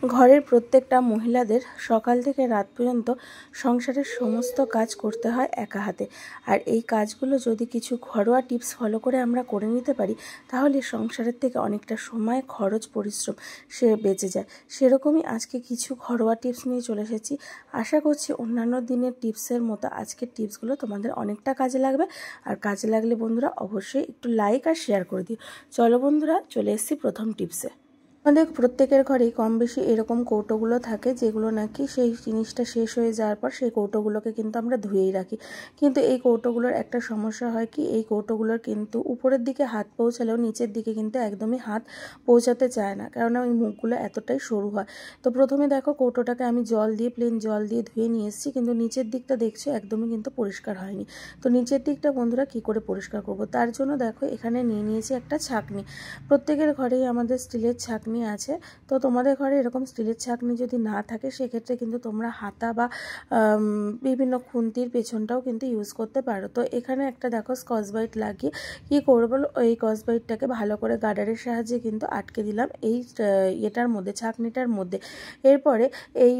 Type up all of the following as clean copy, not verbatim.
ঘরের প্রত্যেকটা মহিলাদের সকাল থেকে রাত পর্যন্ত সংসারের সমস্ত কাজ করতে হয় একা হাতে। আর এই কাজগুলো যদি কিছু ঘরোয়া টিপস ফলো করে আমরা করে নিতে পারি, তাহলে সংসারের থেকে অনেকটা সময়, খরচ, পরিশ্রম সে বেঁচে যায়। সেরকমই আজকে কিছু ঘরোয়া টিপস নিয়ে চলে এসেছি। আশা করছি অন্যান্য দিনের টিপসের মতো আজকের টিপসগুলো তোমাদের অনেকটা কাজে লাগবে। আর কাজে লাগলে বন্ধুরা অবশ্যই একটু লাইক আর শেয়ার করে দিও। চলো বন্ধুরা, চলে এসেছি প্রথম টিপসে। আমাদের প্রত্যেকের ঘরেই কম বেশি এরকম কৌটোগুলো থাকে, যেগুলো নাকি সেই জিনিসটা শেষ হয়ে যাওয়ার পর সেই কৌটোগুলোকে কিন্তু আমরা ধুয়েই রাখি। কিন্তু এই কৌটোগুলোর একটা সমস্যা হয় কি, এই কৌটোগুলোর কিন্তু উপরের দিকে হাত পৌঁছালেও নিচের দিকে কিন্তু একদমই হাত পৌঁছাতে চায় না, কারণ ওই মুখগুলো এতটাই সরু হয়। তো প্রথমে দেখো কৌটোটাকে আমি প্লেন জল দিয়ে ধুয়ে নিয়ে এসেছি, কিন্তু নিচের দিকটা দেখছো একদমই কিন্তু পরিষ্কার হয়নি। তো নিচের দিকটা বন্ধুরা কি করে পরিষ্কার করব, তার জন্য দেখো এখানে নিয়ে নিয়েছি একটা ছাঁকনি। প্রত্যেকের ঘরেই আমাদের স্টিলের ছাঁকনি আছে। তো তোমাদের ঘরে এরকম স্টিলের ছাঁকনি যদি না থাকে, সেক্ষেত্রে কিন্তু তোমরা হাতা বা বিভিন্ন খুন্তির পেছনটাও কিন্তু ইউজ করতে পারো। তো এখানে একটা দেখো স্কচ ব্রাইট লাগিয়ে কি করবো, এই স্কচ ব্রাইটটাকে ভালো করে গার্ডারের সাহায্যে কিন্তু আটকে দিলাম এই এটার মধ্যে, ছাঁকনিটার মধ্যে। এরপরে এই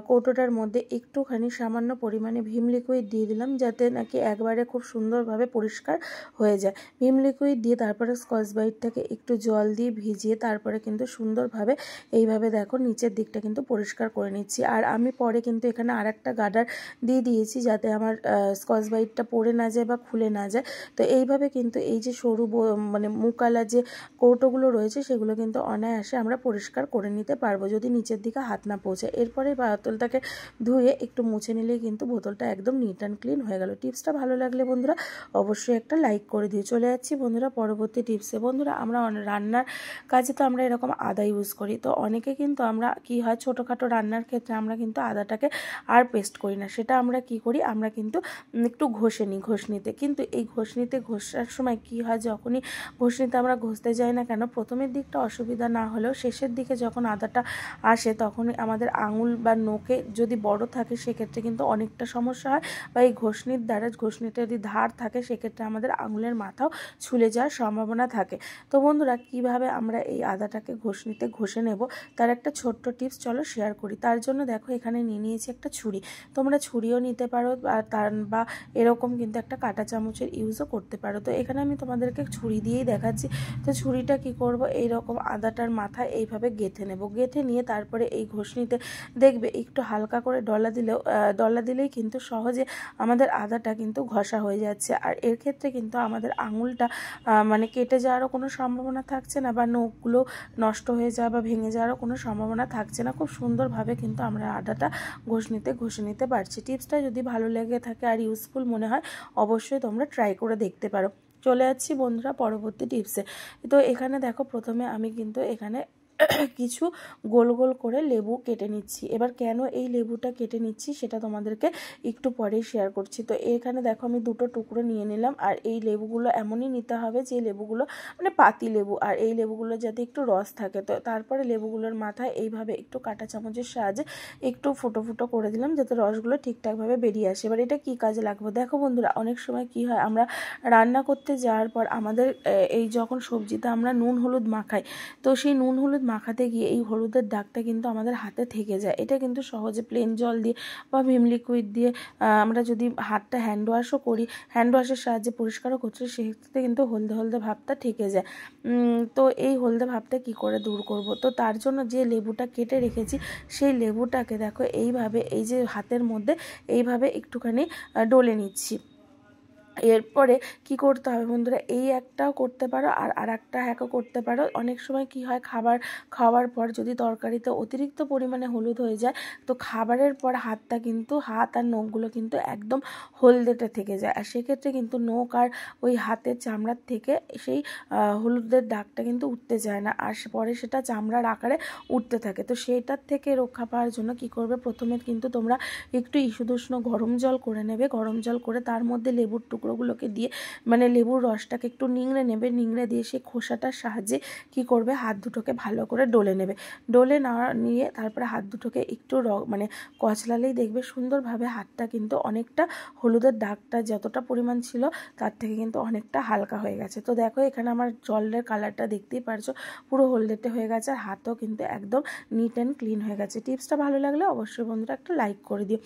কৌটোটার মধ্যে একটুখানি সামান্য পরিমাণে ভিম লিকুইড দিয়ে দিলাম, যাতে নাকি একবারে খুব সুন্দরভাবে পরিষ্কার হয়ে যায়। ভিম লিকুইড দিয়ে তারপরে স্কচ ব্রাইটটাকে একটু জল দিয়ে ভিজিয়ে তারপরে কিন্তু সুন্দরভাবে এইভাবে দেখো নিচের দিকটা কিন্তু পরিষ্কার করে নিচ্ছি। আর আমি পরে কিন্তু এখানে আর একটা গার্ডার দিয়ে দিয়েছি, যাতে আমার স্কচ ব্রাইটটা পড়ে না যায় বা খুলে না যায়। তো এইভাবে কিন্তু এই যে সরু মানে মুকালা যে কৌটোগুলো রয়েছে, সেগুলো কিন্তু অনায়াসে আমরা পরিষ্কার করে নিতে পারবো, যদি নিচের দিকে হাত না পৌঁছায়। এরপরে বোতলটাকে ধুয়ে একটু মুছে নিলেই কিন্তু বোতলটা একদম নিট অ্যান্ড ক্লিন হয়ে গেল। টিপসটা ভালো লাগলে বন্ধুরা অবশ্যই একটা লাইক করে দিও। চলে যাচ্ছি বন্ধুরা পরবর্তী টিপসে। বন্ধুরা আমরা রান্নার কাজে তো আমরা এরকম আদা ইউজ করি। তো অনেকে কিন্তু আমরা কি হয়, ছোটোখাটো রান্নার ক্ষেত্রে আমরা কিন্তু আদাটাকে আর পেস্ট করি না, সেটা আমরা কি করি, আমরা কিন্তু একটু ঘষে নিই ঘষনিতে। কিন্তু এই ঘষনিতে ঘষার সময় কি হয়, যখনই ঘষনিতে আমরা ঘষতে যাই না কেন, প্রথমের দিকটা অসুবিধা না হলেও শেষের দিকে যখন আদাটা আসে, তখনই আমাদের আঙুল বা নোকে যদি বড় থাকে, সেক্ষেত্রে কিন্তু অনেকটা সমস্যা হয়। বা এই ঘষনির দ্বারা, ঘষনিতে যদি ধার থাকে, সেক্ষেত্রে আমাদের আঙুলের মাথাও ছুলে যাওয়ার সম্ভাবনা থাকে। তো বন্ধুরা কিভাবে আমরা এই আদাটাকে ঘষনিতে ঘষে নেব, তার একটা ছোট্ট টিপস চলো শেয়ার করি। তার জন্য দেখো এখানে নিয়ে নিয়েছি একটা ছুরি। তোমরা ছুরিও নিতে পারো, বা এরকম কিন্তু একটা কাঁটা চামচের ইউজও করতে পারো। তো এখানে আমি তোমাদেরকে ছুরি দিয়েই দেখাচ্ছি। তো ছুরিটা কি করব, এইরকম আদাটার মাথায় এইভাবে গেঁথে নেব। গেঁথে নিয়ে তারপরে এই ঘষনিতে দেখবে একটু হালকা করে ডলা দিলেই কিন্তু সহজে আমাদের আদাটা কিন্তু ঘষা হয়ে যাচ্ছে। আর এর ক্ষেত্রে কিন্তু আমাদের আঙুলটা মানে কেটে যাওয়ারও কোনো সম্ভাবনা থাকছে না, বা নখগুলো নষ্ট হয়ে যাওয়া বা ভেঙে যাওয়ারও কোনো সম্ভাবনা থাকছে না। খুব সুন্দরভাবে কিন্তু আমরা আদাটা ঘষে নিতে পারছি। টিপসটা যদি ভালো লেগে থাকে আর ইউজফুল মনে হয়, অবশ্যই তোমরা ট্রাই করে দেখতে পারো। চলে যাচ্ছি বন্ধুরা পরবর্তী টিপসে। তো এখানে দেখো প্রথমে আমি কিন্তু এখানে কিছু গোল গোল করে লেবু কেটে নিচ্ছি। এবার কেন এই লেবুটা কেটে নিচ্ছি সেটা তোমাদেরকে একটু পরেই শেয়ার করছি। তো এখানে দেখো আমি দুটো টুকরো নিয়ে নিলাম। আর এই লেবুগুলো এমনই নিতে হবে যে লেবুগুলো মানে পাতি লেবু, আর এই লেবুগুলো যাতে একটু রস থাকে। তো তারপরে লেবুগুলোর মাথায় এইভাবে একটু কাঁটা চামচের সাহায্যে একটু ফুটো ফুটো করে দিলাম, যাতে রসগুলো ঠিকঠাকভাবে বেরিয়ে আসে। এবার এটা কী কাজে লাগবে দেখো বন্ধুরা, অনেক সময় কি হয়, আমরা রান্না করতে যাওয়ার পর আমাদের এই যখন সবজিতে আমরা নুন হলুদ মাখাই, তো সেই নুন হলুদ মাখাতে গিয়ে এই হলুদের দাগটা কিন্তু আমাদের হাতে থেকে যায়। এটা কিন্তু সহজে প্লেন জল দিয়ে বা ভিম লিকুইড দিয়ে আমরা যদি হাতটা হ্যান্ড ওয়াশও করি, হ্যান্ড ওয়াশের সাহায্যে পরিষ্কারও করছি, সেক্ষেত্রে কিন্তু হলদে হলদে ভাবটা থেকে যায়। তো এই হলদে ভাবটা কি করে দূর করব, তো তার জন্য যে লেবুটা কেটে রেখেছি, সেই লেবুটাকে দেখো এইভাবে এই যে হাতের মধ্যে এইভাবে একটুখানি ডলে নিচ্ছি। এরপরে কি করতে হবে বন্ধুরা, এই একটাও করতে পারো আর একটা হ্যাকও করতে পারো। অনেক সময় কি হয়, খাওয়ার পর যদি তরকারিতে অতিরিক্ত পরিমাণে হলুদ হয়ে যায়, তো খাবারের পর হাত আর নখগুলো কিন্তু একদম হলদেটে থেকে যায়। আর সেক্ষেত্রে কিন্তু নখ আর ওই হাতের চামড়ার থেকে সেই হলুদের দাগটা কিন্তু উঠতে যায় না, আর পরে সেটা চামড়ার আকারে উঠতে থাকে। তো সেটার থেকে রক্ষা পাওয়ার জন্য কি করবে, প্রথমে কিন্তু তোমরা একটু ইসুদুষ্ণ গরম জল করে নেবে। গরম জল করে তার মধ্যে লেবুর টুকরো টুকরোগুলোকে দিয়ে মানে লেবুর রসটাকে একটু নিংড়ে নেবে, নিংড়ে দিয়ে সেই খোসাটার সাহায্যে কি করবে, হাত দুটোকে ভালো করে ডলে নেবে। ডলে নিয়ে তারপরে হাত দুটোকে একটু মানে কচলালেই দেখবে সুন্দরভাবে হাতটা কিন্তু অনেকটা হলুদের দাগটা যতটা পরিমাণ ছিল তার থেকে কিন্তু অনেকটা হালকা হয়ে গেছে। তো দেখো এখানে আমার জলের কালারটা দেখতেই পারছো, পুরো হলদেটে হয়ে গেছে, আর হাতও কিন্তু একদম নিট অ্যান্ড ক্লিন হয়ে গেছে। টিপসটা ভালো লাগলে অবশ্যই বন্ধুরা একটা লাইক করে দিও।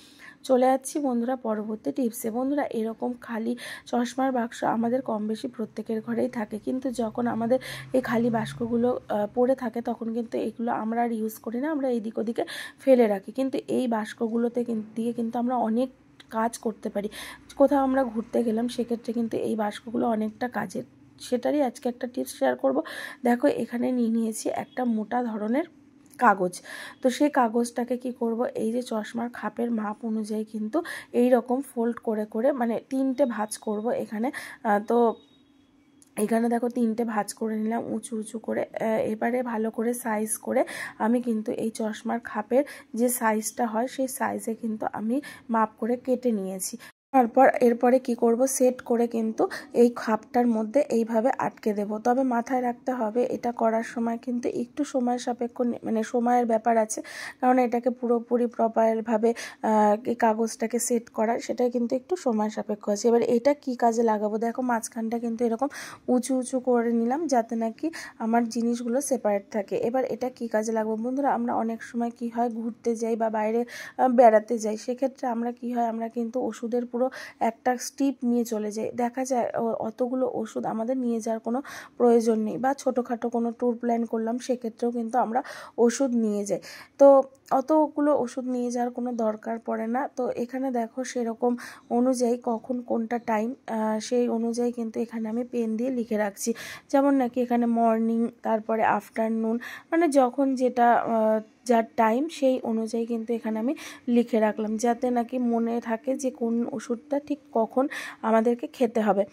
চলে যাচ্ছি বন্ধুরা পরবর্তী টিপসে। বন্ধুরা এরকম খালি চশমার বাক্স আমাদের কম বেশি প্রত্যেকের ঘরেই থাকে, কিন্তু যখন আমাদের এই খালি বাক্সগুলো পড়ে থাকে তখন কিন্তু এগুলো আমরা আর ইউজ করি না, আমরা এদিক ওদিকে ফেলে রাখি। কিন্তু এই বাক্সগুলোতে দিয়ে কিন্তু আমরা অনেক কাজ করতে পারি। কোথাও আমরা ঘুরতে গেলাম সেক্ষেত্রে কিন্তু এই বাক্সগুলো অনেকটা কাজের, সেটারই আজকে একটা টিপস শেয়ার করব। দেখো এখানে নিয়েছি একটা মোটা ধরনের কাগজ। তো সেই কাগজটাকে কি করব, এই যে চশমার খাপের মাপ অনুযায়ী কিন্তু এই রকম ফোল্ড করে করে মানে 3টে ভাঁজ করব এখানে। তো এখানে দেখো 3টে ভাঁজ করে নিলাম উঁচু উঁচু করে। এবারে ভালো করে সাইজ করে আমি কিন্তু এই চশমার খাপের যে সাইজটা হয় সেই সাইজে কিন্তু আমি মাপ করে কেটে নিয়েছি। এরপরে কি করব, সেট করে কিন্তু এই খাপটার মধ্যে এইভাবে আটকে দেব। তবে মাথায় রাখতে হবে এটা করার সময় কিন্তু একটু সময় সাপেক্ষ মানে সময়ের ব্যাপার আছে, কারণ এটাকে পুরোপুরি প্রপারভাবে এই কাগজটাকে সেট করা সেটাই কিন্তু একটু সময় সাপেক্ষ আছে। এবার এটা কি কাজে লাগাবো, দেখো মাঝখানটা কিন্তু এরকম উঁচু উঁচু করে নিলাম যাতে নাকি আমার জিনিসগুলো সেপারেট থাকে। এবার এটা কি কাজে লাগবে বন্ধুরা, আমরা অনেক সময় কি হয় ঘুরতে যাই বা বাইরে বেড়াতে যাই, সেক্ষেত্রে আমরা কি হয় আমরা কিন্তু ওষুধের পুরো একটা স্টিপ নিয়ে চলে যাই। দেখা যায় অতগুলো ওষুধ আমাদের নিয়ে যাওয়ার কোনো প্রয়োজন নেই, বা ছোটোখাটো কোনো ট্যুর প্ল্যান করলাম সেক্ষেত্রেও কিন্তু আমরা ওষুধ নিয়ে যাই। তো অতগুলো ওষুধ নিয়ে যাওয়ার কোনো দরকার পড়ে না। তো এখানে দেখো সেরকম অনুযায়ী কখন কোনটা টাইম সেই অনুযায়ী কিন্তু এখানে আমি পেন দিয়ে লিখে রাখছি। যেমন নাকি এখানে মর্নিং, তারপরে আফটারনুন, মানে যখন যেটা যার টাইম সেই অনুযায়ী কিন্তু এখানে আমি লিখে রাখলাম, যাতে নাকি মনে থাকে যে কোন ওষুধটা ঠিক কখন আমাদেরকে খেতে হবে।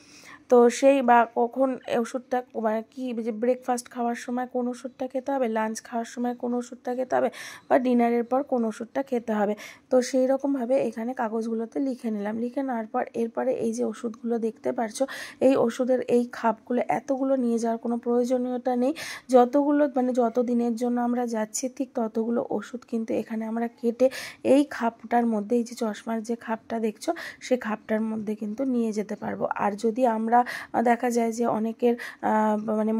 তো সেই বা কখন ওষুধটা মানে কি যে ব্রেকফাস্ট খাওয়ার সময় কোন ওষুধটা খেতে হবে, লাঞ্চ খাওয়ার সময় কোন ওষুধটা খেতে হবে, বা ডিনারের পর কোন ওষুধটা খেতে হবে। তো সেই রকমভাবে এখানে কাগজগুলোতে লিখে নিলাম। লিখে নেওয়ার পর এরপরে এই যে ওষুধগুলো দেখতে পারছো, এই ওষুধের এই খাপগুলো এতগুলো নিয়ে যাওয়ার কোনো প্রয়োজনীয়তা নেই। যতগুলো মানে যত দিনের জন্য আমরা যাচ্ছি ঠিক ততগুলো ওষুধ কিন্তু এখানে আমরা কেটে এই খাপটার মধ্যে, এই যে চশমার যে খাপটা দেখছো সেই খাপটার মধ্যে কিন্তু নিয়ে যেতে পারবো। আর যদি আমরা দেখা যায় যে অনেকের মানে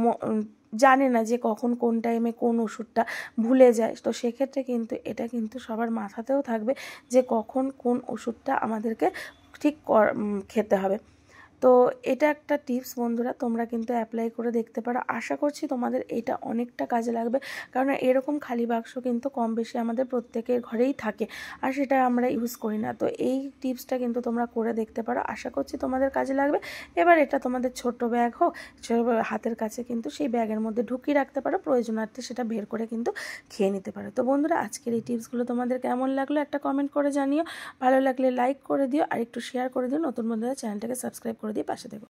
জানে না যে কখন কোন টাইমে কোন ওষুধটা ভুলে যায়, তো সেক্ষেত্রে কিন্তু এটা কিন্তু সবার মাথাতেও থাকবে যে কখন কোন ওষুধটা আমাদেরকে ঠিক খেতে হবে। তো এটা একটা টিপস বন্ধুরা, তোমরা কিন্তু অ্যাপ্লাই করে দেখতে পারো। আশা করছি তোমাদের এটা অনেকটা কাজে লাগবে, কারণ এরকম খালি বাক্স কিন্তু কম বেশি আমাদের প্রত্যেকের ঘরেই থাকে, আর সেটা আমরা ইউজ করি না। তো এই টিপসটা কিন্তু তোমরা করে দেখতে পারো, আশা করছি তোমাদের কাজে লাগবে। এবার এটা তোমাদের ছোট ব্যাগ হোক, হাতের কাছে কিন্তু সেই ব্যাগের মধ্যে ঢুকিয়ে রাখতে পারো, প্রয়োজনার্থে সেটা বের করে কিন্তু খেয়ে নিতে পারো। তো বন্ধুরা আজকের এই টিপসগুলো তোমাদের কেমন লাগলো একটা কমেন্ট করে জানিও, ভালো লাগলে লাইক করে দিও, আর একটু শেয়ার করে দিও, নতুন বন্ধুরা চ্যানেলটাকে সাবস্ক্রাইব করে দিয়ে পাশে থেকো।